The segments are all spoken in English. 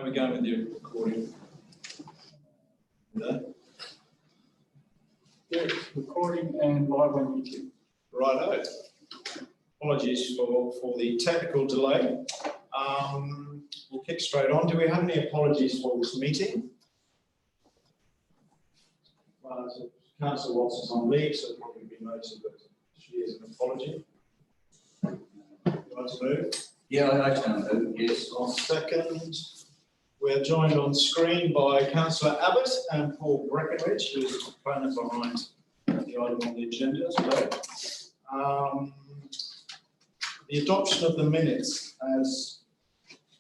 How are we going with your recording? There? Yeah, recording and live on YouTube. Righto. Apologies for the technical delay. We'll kick straight on. Do we have any apologies for this meeting? So Councillor Watson's on leave, so it'll probably be noted that she is an apology. You want to move? Yeah, I can move, yes. On second. We're joined on screen by Councillor Abbott and Paul Breckenridge, who is the proponent behind the item on the agenda today. The adoption of the minutes as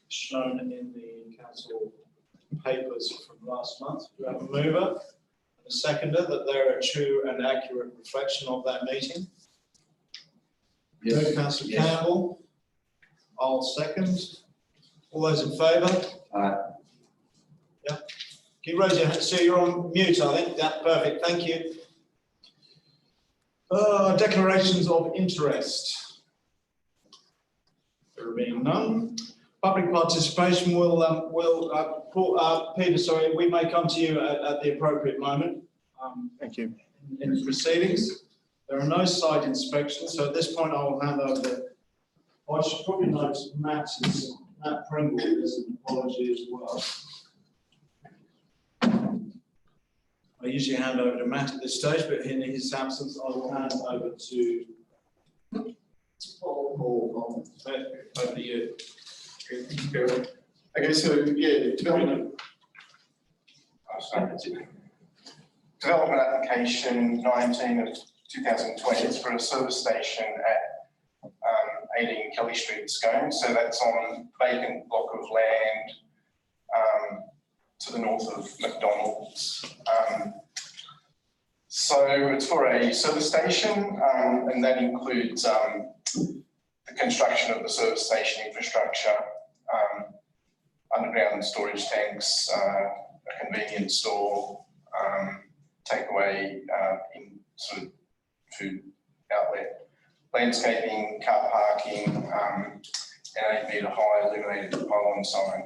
shown in the council papers from last month. Do we have a mover and a seconder that they're a true and accurate reflection of that meeting? Yes. Councillor Yes. Campbell. I'll second. All those in favour? Yeah. Can you raise your hand? So you're on mute, I think. Yeah, perfect. Thank you. Declarations of interest. There being none. Public participation will Peter, sorry, we may come to you at the appropriate moment. Thank you. In the proceedings. There are no site inspections, so at this point I will hand over I should probably note Matt Pringle is an apology as well. I usually hand over to Matt at this stage, but in his absence, I will hand over to Paul. Over to you. Okay, so yeah, development application 19 of 2020 is for a service station at 18 Kelly Street, Scone. So that's on a vacant block of land to the north of McDonald's. So it's for a service station, and that includes the construction of the service station infrastructure, underground storage tanks, a convenience store, takeaway in sort of food outlet, landscaping, car parking, an 8 metre high illuminated pylon sign.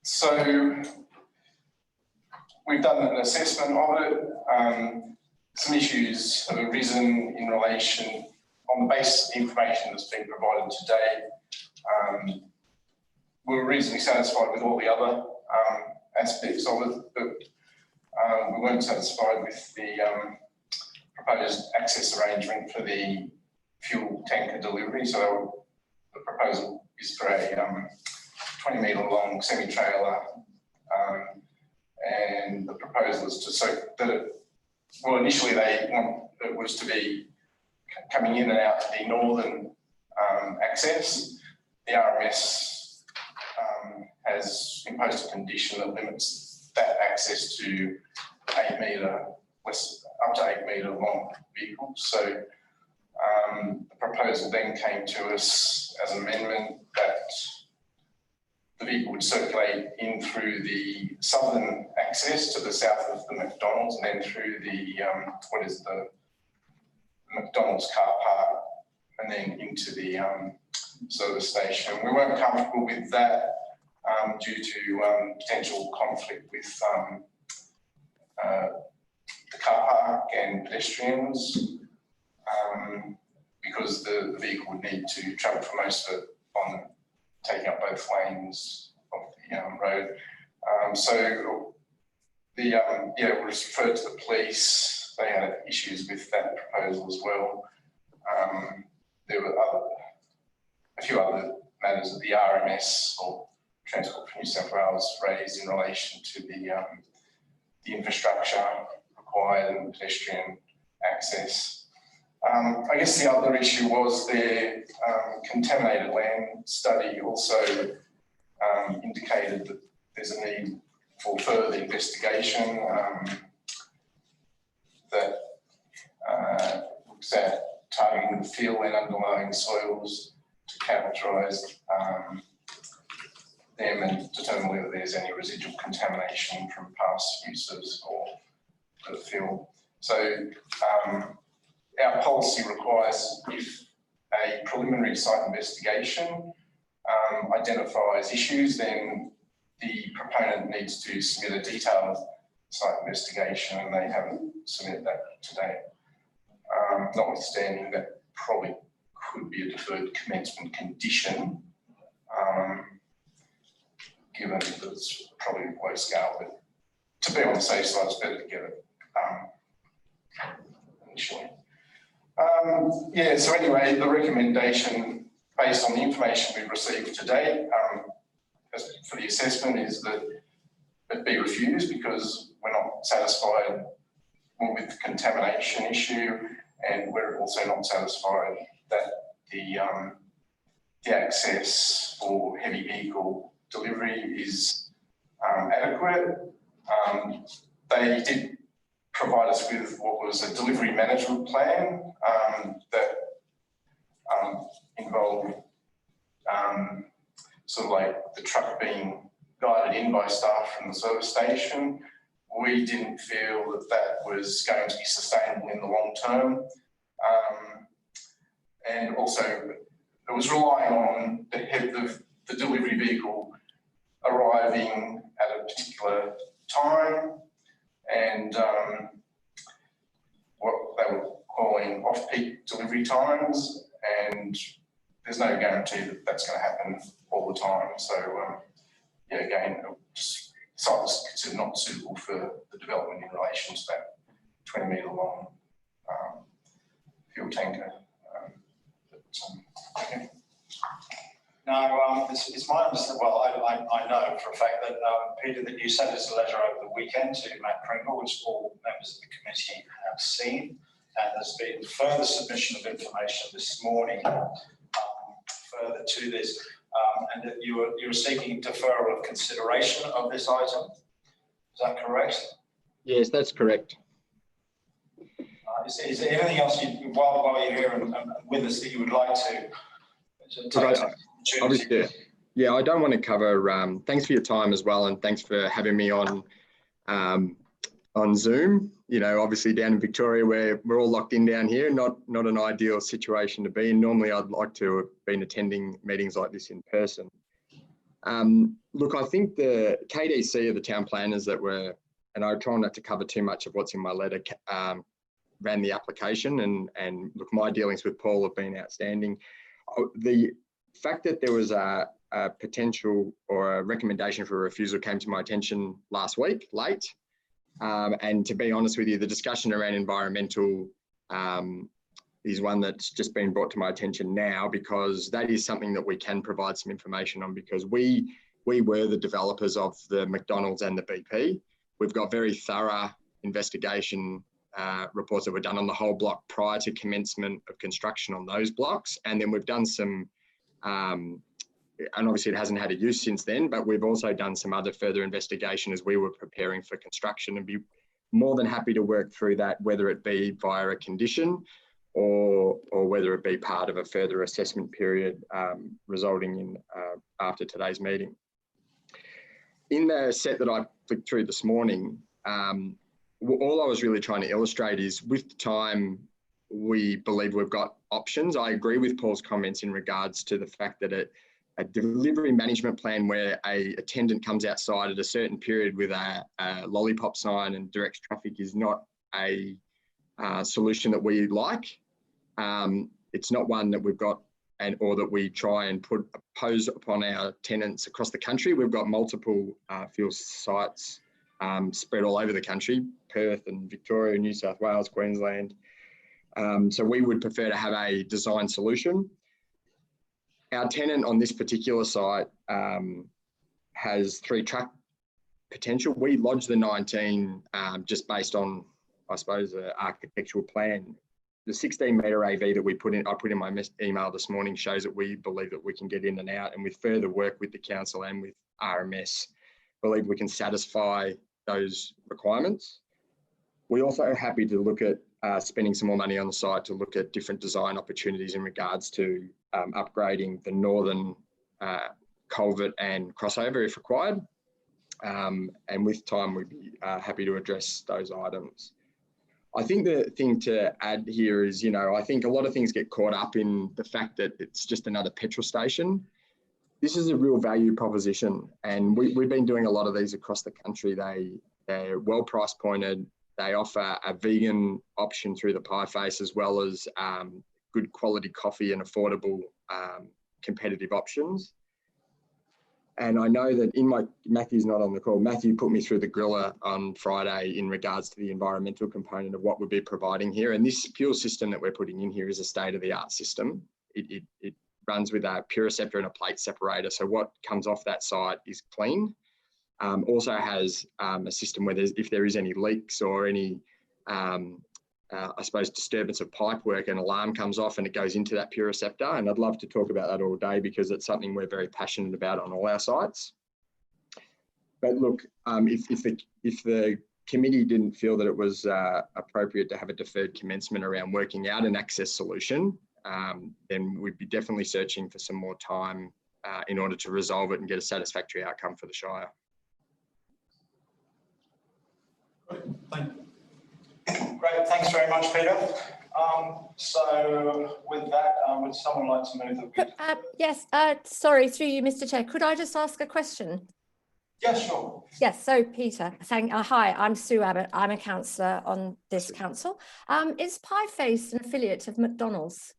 So we've done an assessment of it. Some issues have arisen in relation on the basis of the information that's been provided today. We're reasonably satisfied with all the other aspects of it, but we weren't satisfied with the proposed access arrangement for the fuel tanker delivery. So the proposal is for a 20 metre long semi-trailer, and the proposal is to so that it, well, initially it was to be coming in and out the northern access. The RMS has imposed a condition that limits that access to 8 metre, up to 8 metre long vehicles. So the proposal then came to us as an amendment that the vehicle would circulate in through the southern access to the south of the McDonald's and then through the, what is the McDonald's car park and then into the service station. We weren't comfortable with that due to potential conflict with the car park and pedestrians because the vehicle would need to travel for most of it on taking up both lanes of the road. So the it was referred to the police. They had issues with that proposal as well. There were a few other matters that the RMS or Transport for New South Wales raised in relation to the infrastructure required and pedestrian access. I guess the other issue was their contaminated land study also indicated that there's a need for further investigation that looks at targeting the field and underlying soils to characterise them and determine whether there's any residual contamination from past uses or the field. So our policy requires if a preliminary site investigation identifies issues, then the proponent needs to submit a detailed site investigation, and they haven't submitted that to date. Notwithstanding that probably could be a deferred commencement condition, given that it's probably low scale, but to be on the safe side, it's better to get it initially. Yeah, so anyway, the recommendation based on the information we've received to date for the assessment is that it be refused because we're not satisfied with the contamination issue, and we're also not satisfied that the access for heavy vehicle delivery is adequate. They did provide us with what was a delivery management plan that involved sort of like the truck being guided in by staff from the service station. We didn't feel that that was going to be sustainable in the long term. And also it was relying on the delivery vehicle arriving at a particular time and what they were calling off-peak delivery times, and there's no guarantee that that's going to happen all the time. So yeah, again, just site was considered not suitable for the development in relation to that 20-metre long fuel tanker. Okay. No, it's my understanding, well, I know for a fact that, Peter, that you sent us a letter over the weekend to Matt Pringle, which all members of the committee have seen, and there's been further submission of information this morning further to this, and that you were seeking deferral of consideration of this item. Is that correct? Yes, that's correct. Is there anything else, while you're here and with us, that you would like to take? Obviously, yeah, I don't want to cover, thanks for your time as well, and thanks for having me on Zoom. You know, obviously down in Victoria, where we're all locked in down here, not an ideal situation to be in. Normally, I'd like to have been attending meetings like this in person. Look, I think the KDC are the town planners that were, and I try not to cover too much of what's in my letter, ran the application, and look, my dealings with Paul have been outstanding. The fact that there was a potential or a recommendation for a refusal came to my attention last week, late. And to be honest with you, the discussion around environmental is one that's just been brought to my attention now, because that is something that we can provide some information on, because we were the developers of the McDonald's and the BP. We've got very thorough investigation reports that were done on the whole block prior to commencement of construction on those blocks. And then we've done some, and obviously it hasn't had a use since then, but we've also done some other further investigation as we were preparing for construction, and be more than happy to work through that, whether it be via a condition or whether it be part of a further assessment period resulting in after today's meeting. In the set that I flicked through this morning, all I was really trying to illustrate is, with time, we believe we've got options. I agree with Paul's comments in regards to the fact that a delivery management plan where a attendant comes outside at a certain period with a lollipop sign and directs traffic is not a solution that we like. It's not one that we've got or that we try and pose upon our tenants across the country. We've got multiple fuel sites spread all over the country, Perth and Victoria, New South Wales, Queensland. So we would prefer to have a design solution. Our tenant on this particular site has 3 truck potential. We lodged the 19 just based on, I suppose, the architectural plan. The 16-metre AV that I put in my email this morning shows that we believe that we can get in and out, and with further work with the council and with RMS, believe we can satisfy those requirements. We're also happy to look at spending some more money on the site to look at different design opportunities in regards to upgrading the northern culvert and crossover if required. And with time, we'd be happy to address those items. I think the thing to add here is, I think a lot of things get caught up in the fact that it's just another petrol station. this is a real value proposition, and we've been doing a lot of these across the country. They're well price pointed. They offer a vegan option through the Pie Face, as well as good quality coffee and affordable competitive options. And I know that Matthew's not on the call. Matthew put me through the griller on Friday in regards to the environmental component of what we'll be providing here. And this fuel system that we're putting in here is a state-of-the-art system. It runs with a Puriceptor and a plate separator. So what comes off that site is clean. Also has a system where if there is any leaks or any, I suppose, disturbance of pipe work, an alarm comes off and it goes into that Puriceptor. And I'd love to talk about that all day because it's something we're very passionate about on all our sites. But look, if the committee didn't feel that it was appropriate to have a deferred commencement around working out an access solution, then we'd be definitely searching for some more time in order to resolve it and get a satisfactory outcome for the Shire. Great, thanks very much, Peter. So with that, would someone like to move the... Yes, sorry, through you, Mr. Chair. Could I just ask a question? Yeah, sure. Yes, so Peter, hi, I'm Sue Abbott. I'm a councillor on this council. Is Pie Face an affiliate of McDonald's?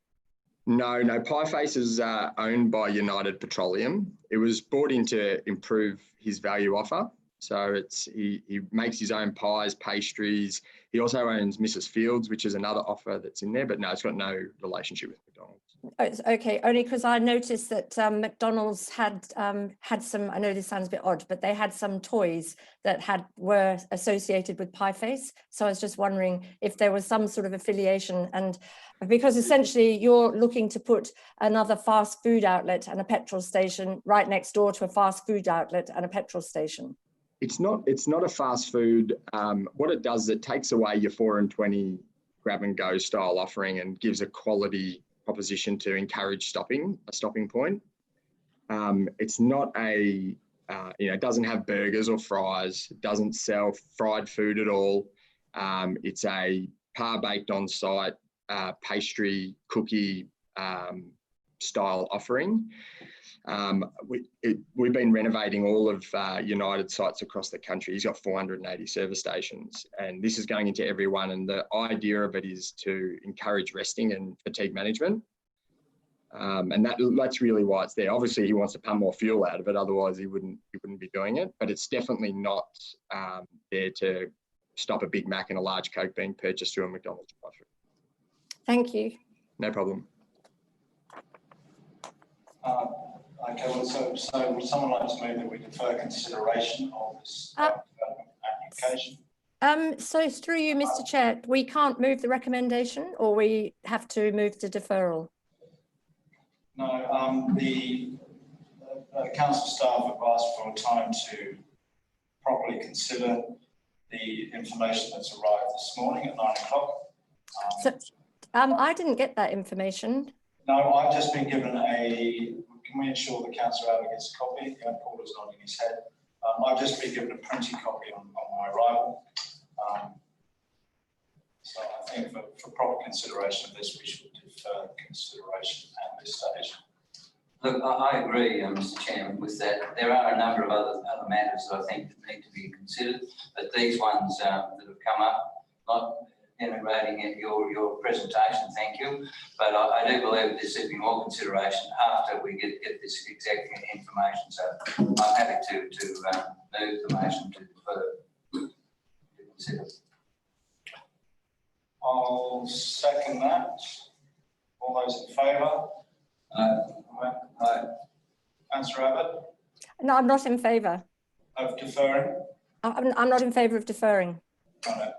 No, Pie Face is owned by United Petroleum. It was brought in to improve his value offer. So he makes his own pies, pastries. He also owns Mrs. Fields, which is another offer that's in there, but no, it's got no relationship with McDonald's. Oh, it's okay, only because I noticed that McDonald's had some, I know this sounds a bit odd, but they had some toys that were associated with Pie Face. So I was just wondering if there was some sort of affiliation, and because essentially you're looking to put another fast food outlet and a petrol station right next door to a fast food outlet and a petrol station. It's not a fast food. What it does is it takes away your 4 and 20 grab and go style offering and gives a quality proposition to encourage a stopping point. It's not it doesn't have burgers or fries. It doesn't sell fried food at all. It's a par baked on site pastry cookie style offering. We've been renovating all of United sites across the country. He's got 480 service stations, and this is going into everyone. And the idea of it is to encourage resting and fatigue management. And that's really why it's there. Obviously, he wants to pump more fuel out of it. Otherwise, he wouldn't be doing it. But it's definitely not there to stop a Big Mac and a large Coke being purchased through a McDonald's drive-through. Thank you. No problem. Okay, well, so would someone like to move that we defer consideration of this application? So through you, Mr. Chair, we can't move the recommendation, or we have to move the deferral? No, the council staff have asked for time to properly consider the information that's arrived this morning at 9 o'clock. I didn't get that information. No, I've just been given can we ensure the councillor Abbott gets a copy? Paul is nodding his head. I've just been given a printed copy on my arrival. So I think for proper consideration of this, we should defer consideration at this stage. Look, I agree, Mr. Chairman, with that. There are a number of other matters that I think that need to be considered, but these ones that have come up, not integrating in your presentation, thank you. But I do believe there should be more consideration after we get this exact information. So I'm happy to move the motion to defer to consider. I'll second that. All those in favour? Aye. Councillor Abbott? No, I'm not in favour. Of deferring? I'm not in favour of deferring. No.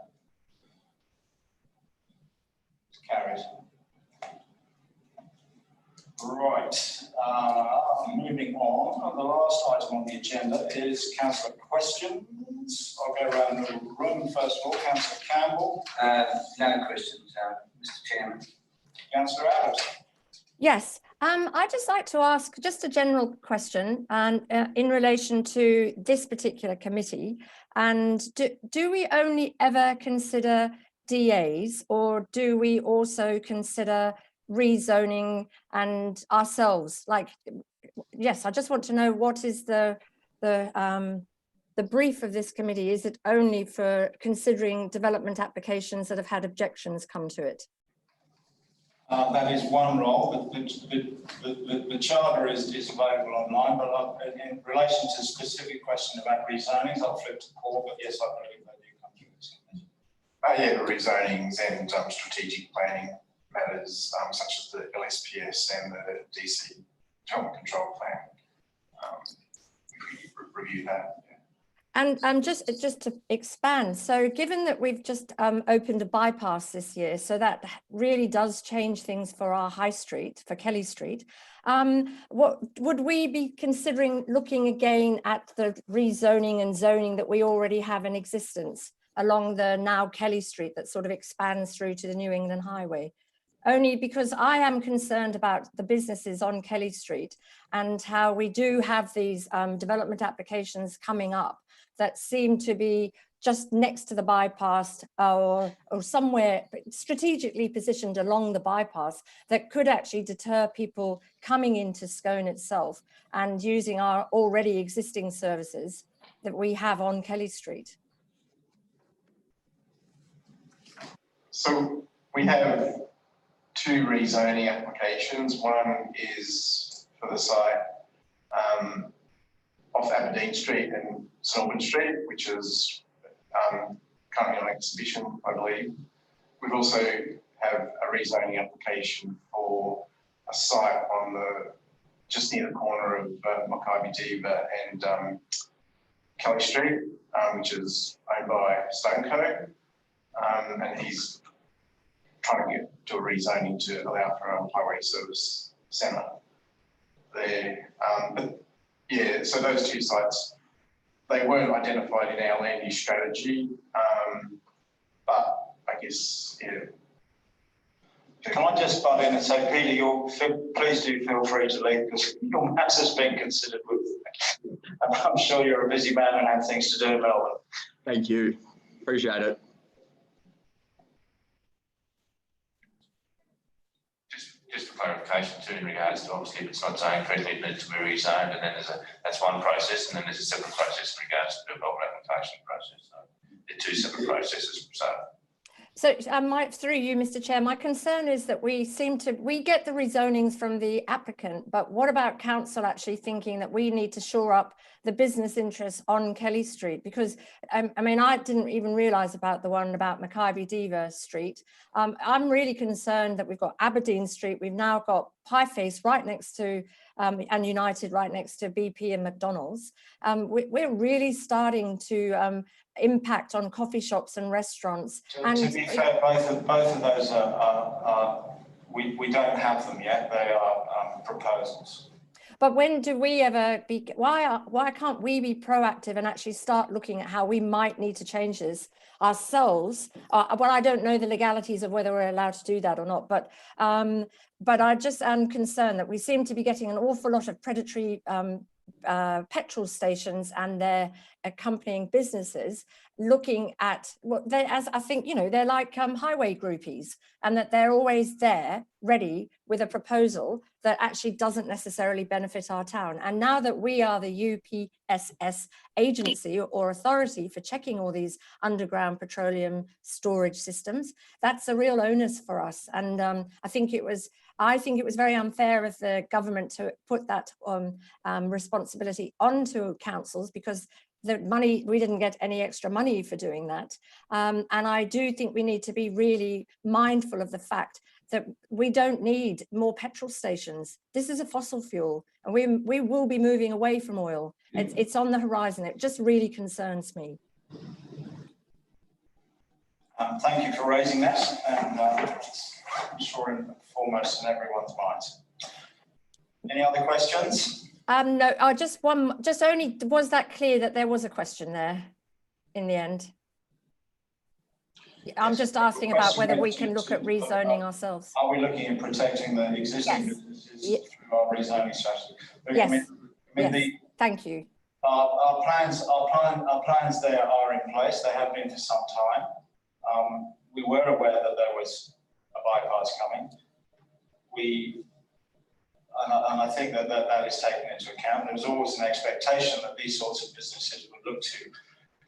Carried. Right, moving on. The last item on the agenda is councillor questions. I'll go around the room. First of all, councillor Campbell. No questions, Mr. Chairman. Councillor Abbott. Yes, I'd just like to ask just a general question and in relation to this particular committee. And do we only ever consider DAs, or do we also consider rezoning and ourselves? Like, yes, I just want to know what is the brief of this committee. Is it only for considering development applications that have had objections come to it? That is one role, but the charter is available online, but in relation to the specific question about rezonings, I'll flip to Paul, but yes, I believe they do come through this committee. Yeah, rezonings and strategic planning matters, such as the LSPS and the DC Development Control Plan. We review that. And just to expand, so given that we've just opened a bypass this year, so that really does change things for our high street, for Kelly Street, what would we be considering looking again at the rezoning and zoning that we already have in existence along the now Kelly Street that sort of expands through to the New England Highway? Only because I am concerned about the businesses on Kelly Street and how we do have these development applications coming up that seem to be just next to the bypass or somewhere strategically positioned along the bypass that could actually deter people coming into Scone itself and using our already existing services that we have on Kelly Street. So we have two rezoning applications. One is for the site off Aberdeen Street and St Albans Street, which is currently on exhibition, I believe. We've also have a rezoning application for a site on just near the corner of Mackay Diva and Kelly Street, which is owned by Stoneco, and he's trying to do a rezoning to allow for a highway service centre there. But yeah, so those two sites, they weren't identified in our land use strategy, but I guess, yeah. Can I just butt in and say, Peter, please do feel free to leave because your matters has been considered with, and I'm sure you're a busy man and have things to do in Melbourne. Thank you. Appreciate it. Just for clarification too, in regards to obviously if it's not zoned correctly, it needs to be rezoned, and then that's one process, and then there's a separate process in regards to the development application process. So they're two separate processes. So through you, Mr. Chair, my concern is that we get the rezonings from the applicant, but what about council actually thinking that we need to shore up the business interests on Kelly Street? Because I mean, I didn't even realise about the one about Mackay Diva Street. I'm really concerned that we've got Aberdeen Street, we've now got Pieface right next to and United right next to BP and McDonald's. We're really starting to impact on coffee shops and restaurants. To be fair, both of those we don't have them yet. They are proposals. But when do we ever be? Why can't we be proactive and actually start looking at how we might need to change this ourselves? Well, I don't know the legalities of whether we're allowed to do that or not, but I just am concerned that we seem to be getting an awful lot of predatory petrol stations and their accompanying businesses looking at what they, as I think, you know, they're like highway groupies, and that they're always there ready with a proposal that actually doesn't necessarily benefit our town. And now that we are the UPSS agency or authority for checking all these underground petroleum storage systems, that's a real onus for us. And I think it was very unfair of the government to put that responsibility onto councils, because the money, we didn't get any extra money for doing that. And I do think we need to be really mindful of the fact that we don't need more petrol stations. This is a fossil fuel, and we will be moving away from oil. It's on the horizon. It just really concerns me. Thank you for raising that, and I'm sure foremost in everyone's minds. Any other questions? No, was that clear that there was a question there in the end? I'm just asking about whether we can look at rezoning ourselves. Are we looking at protecting the existing businesses through our rezoning strategy? Yes. Yes. Thank you. Our plans there are in place. They have been for some time. We were aware that there was a bypass coming. We And I think that is taken into account. There was always an expectation that these sorts of businesses would look to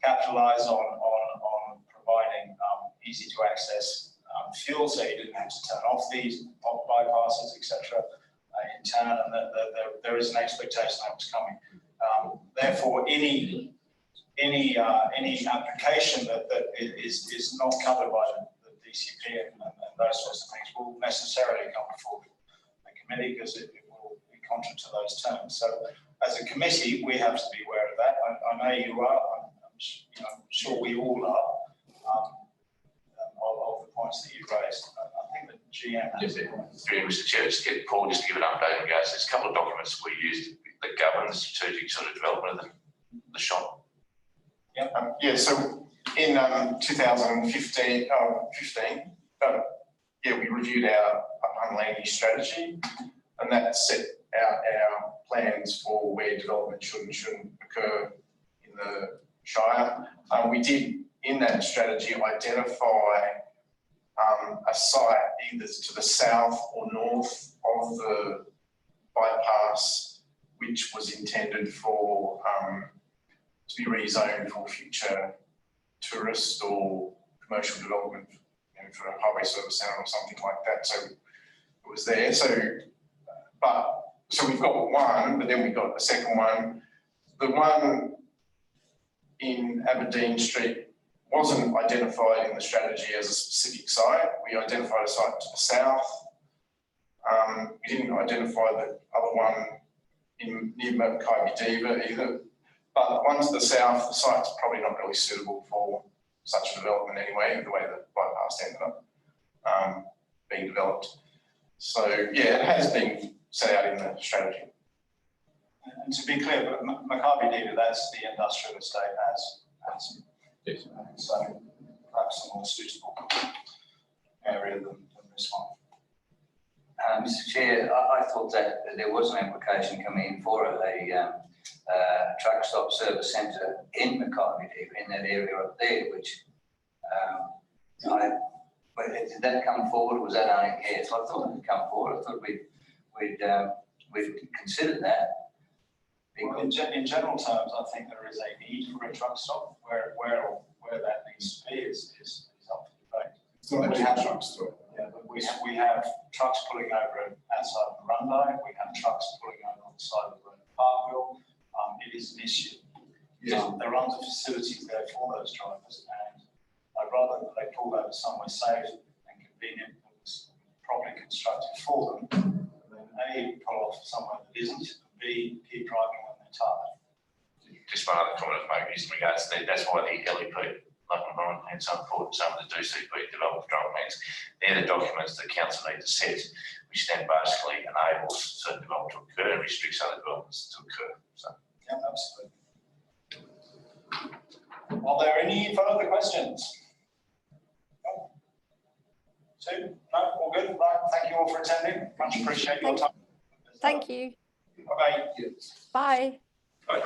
capitalise on providing easy to access fuel, so you didn't have to turn off these bypasses, etc. In town, and that there is an expectation that was coming. Therefore, any application that is not covered by the DCP and those sorts of things will necessarily come before the committee, because it will be contrary to those terms. So, as a committee, we have to be aware of that. I know you are. I'm sure we all are. Of the points that you raised, I think the GM has it. Mr. Chair, just get Paul just to give an update in regards. There's a couple of documents we used that govern the strategic sort of development of the shop. Yeah, so in 2015, we reviewed our upon land use strategy, and that set out our plans for where development should and shouldn't occur in the Shire. We did, in that strategy, identify a site either to the south or north of the bypass, which was intended for to be rezoned for future tourist or commercial development, for a highway service centre or something like that. So it was there. So we've got one, but then we got the second one. The one in Aberdeen Street wasn't identified in the strategy as a specific site. We identified a site to the south. We didn't identify the other one near Mackay Diva either. But the one to the south, the site's probably not really suitable for such a development anyway, the way the bypass ended up being developed. So yeah, it has been set out in the strategy. And to be clear, but Mackay Diva, that's the industrial estate as Yes. So perhaps a more suitable area than this one. Mr. Chair, I thought that there was an application coming in for a truck stop service centre in Mackay, in that area up there, which did that come forward? Or was that only yes? I thought it had come forward. I thought we'd considered that. Well, in general terms, I think there is a need for a truck stop. Where that needs to be is up for debate. It's not We a have truck stop. Yeah, but we have trucks pulling over outside of Marundi. We have trucks pulling over on the side of the road at Parkville. It is an issue. There aren't the facilities there for those drivers, and I'd rather that they pull over somewhere safe and convenient that was properly constructed for them than A, pull off somewhere that isn't, and B, keep driving when they're tired. Just one other comment I'd make is in regards to that, that's why the LEP, Local Environment Plan, so important, some of the DCP development control plans, they're the documents that council need to set, which then basically enables certain development to occur and restricts other developments to occur. So. Yeah, absolutely. Are there any further questions? No? Sue? No? All good? Right. Thank you all for attending. Much appreciate your time. Thank you. Bye-bye. Bye. Right.